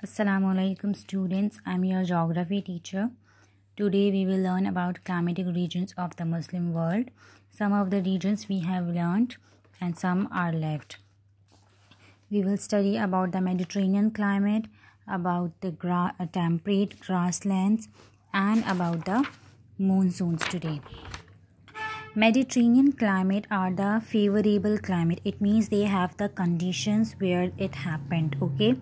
Assalamualaikum students, I'm your geography teacher. Today we will learn about climatic regions of the Muslim world. Some of the regions we have learned and some are left. We will study about the Mediterranean climate, about the temperate grasslands and about the monsoons today. Mediterranean climate are the favorable climate. It means they have the conditions where it happened. Okay,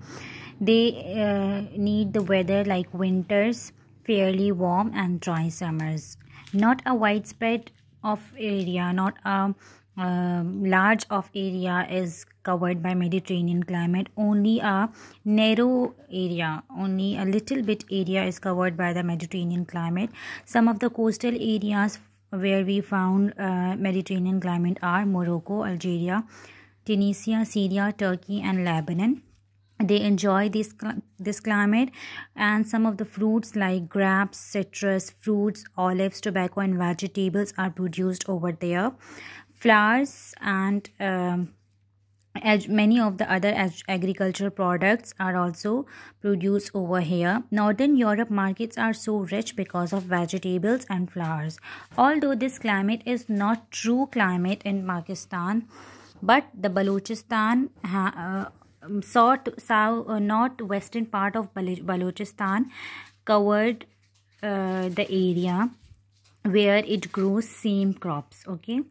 they need the weather like winters, fairly warm and dry summers. Not a widespread of area, not a large of area is covered by Mediterranean climate. Only a narrow area, only a little bit area is covered by the Mediterranean climate. Some of the coastal areas where we found Mediterranean climate are Morocco, Algeria, Tunisia, Syria, Turkey and Lebanon. They enjoy this climate, and some of the fruits like grapes, citrus, fruits, olives, tobacco and vegetables are produced over there. Flowers and many of the other agricultural products are also produced over here. Northern Europe markets are so rich because of vegetables and flowers. Although this climate is not true climate in Pakistan, but the Balochistan northwestern part of Balochistan covered the area where it grows same crops. Okay,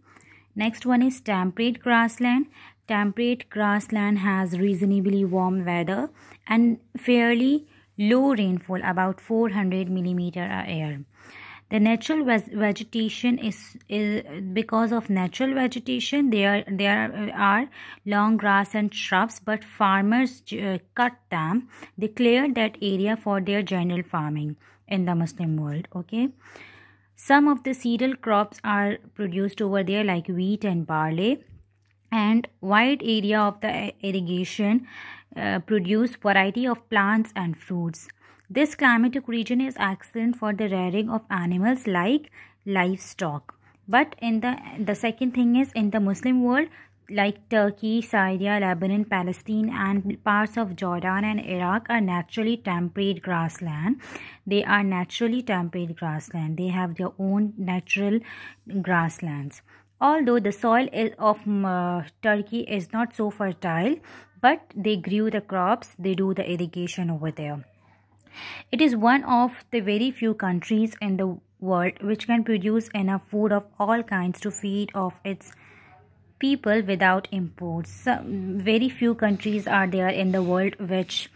next one is temperate grassland. Temperate grassland has reasonably warm weather and fairly low rainfall, about 400 millimeter a year. The natural vegetation is because of natural vegetation there are long grass and shrubs, but farmers cut them. They cleared that area for their general farming in the Muslim world. Okay, some of the cereal crops are produced over there like wheat and barley, and wide area of the irrigation produce variety of plants and fruits. This climatic region is excellent for the rearing of animals like livestock. But in the second thing is, in the Muslim world like Turkey, Syria, Lebanon, Palestine and parts of Jordan and Iraq are naturally temperate grassland. They are naturally temperate grassland. They have their own natural grasslands. Although the soil of Turkey is not so fertile, but they grew the crops, they do the irrigation over there. It is one of the very few countries in the world which can produce enough food of all kinds to feed of its people without imports. Very few countries are there in the world which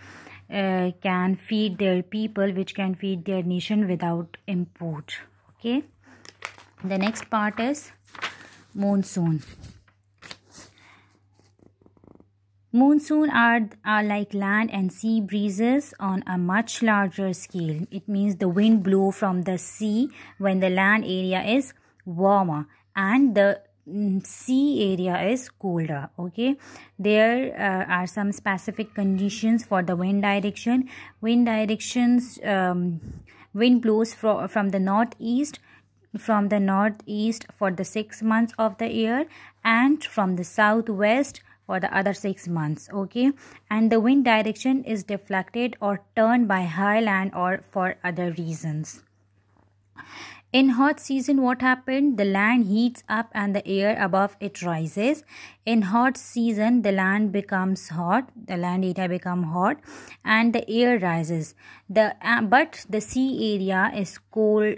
can feed their people, which can feed their nation without import. Okay, the next part is monsoon. Monsoon are like land and sea breezes on a much larger scale. It means the wind blows from the sea when the land area is warmer and the sea area is colder. Okay, there are some specific conditions for the wind direction. Wind directions, wind blows from the northeast for the 6 months of the year, and from the southwest for the other 6 months. Okay, and the wind direction is deflected or turned by high land or for other reasons. In hot season, what happened? The land heats up and the air above it rises. In hot season, the land becomes hot, the land area becomes hot and the air rises. But the sea area is cool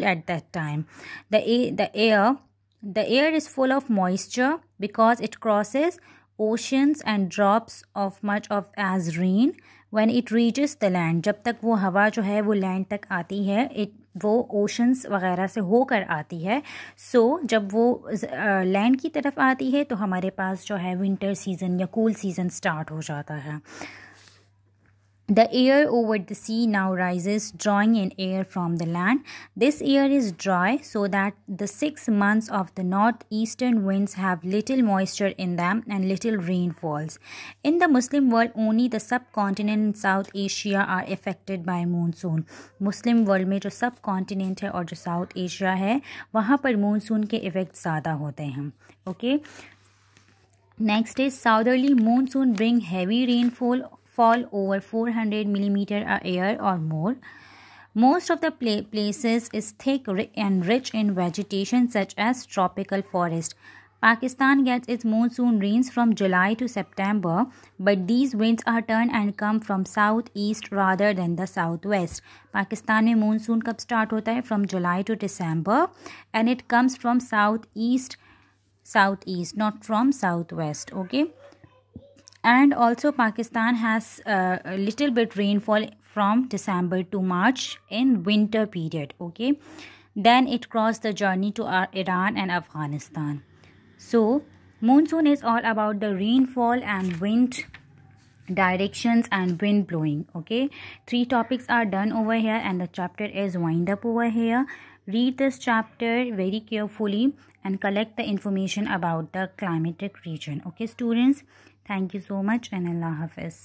at that time. The air is full of moisture because it crosses oceans and drops of much of as rain when it reaches the land. जब तक वो हवा जो है वो land तक आती है, वो ओशंस वगैरह से होकर आती है. सो जब वो लैंड की तरफ आती है तो हमारे पास जो है विंटर सीजन या कूल सीजन स्टार्ट हो जाता है. The air over the sea now rises, drawing in air from the land. This air is dry so that the 6 months of the northeastern winds have little moisture in them and little rain falls. In the Muslim world, only the subcontinent in South Asia are affected by monsoon. Muslim world में जो subcontinent है और जो South Asia है, वहाँ पर monsoon के effects ज़्यादा होते हैं. Okay. Next is southerly monsoon bring heavy rainfall fall over 400 millimeter a year or more. Most of the places is thick and rich in vegetation such as tropical forest. Pakistan gets its monsoon rains from July to September, but these winds are turn and come from southeast rather than the southwest. Pakistan में monsoon कब start होता है? From July to December, and it comes from southeast, not from southwest. Okay. And also Pakistan has a little bit rainfall from December to March in winter period. Okay, then it crossed the journey to Iran and Afghanistan. So monsoon is all about the rainfall and wind directions and wind blowing. Okay, 3 topics are done over here and the chapter is wind up over here. Read this chapter very carefully and collect the information about the climatic region. Okay students, thank you so much and Allah Hafiz.